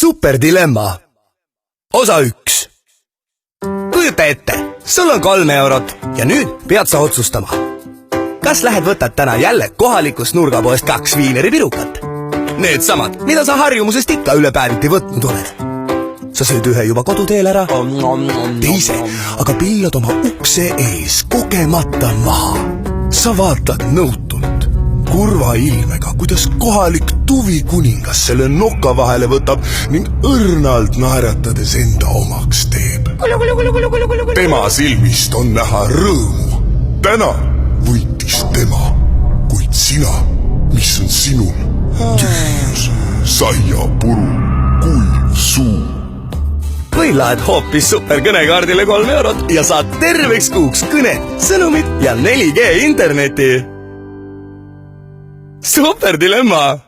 superdilemma. Osa 1. Kujuta ette, sul on 3 eurot ja nüüd pead sa otsustama. Kas lähed võtad täna jälle kohalikust nurgapoest 2 viineripirukat? Need samad, mida sa harjumusest ikka üle päeviti võtnud oled. Sa sööd ühe juba koduteel ära, teise aga pillad oma ukse ees kogemata maha. Sa vaatad nõutult, kurva ilmega, kuidas kohalik tuvikuningas selle noka vahele võtab ning õrnalt naeratades enda omaks teeb. Tema silmist on näha rõõmu. Täna võitis tema, kuid sina, mis on sinul? Tühjus, saiapuru, kuiv suu. Või laed hoopis superkõnekaardile 3 eurot ja saad terveks kuuks kõne, sõnumid ja 4G interneti. Superdilemma!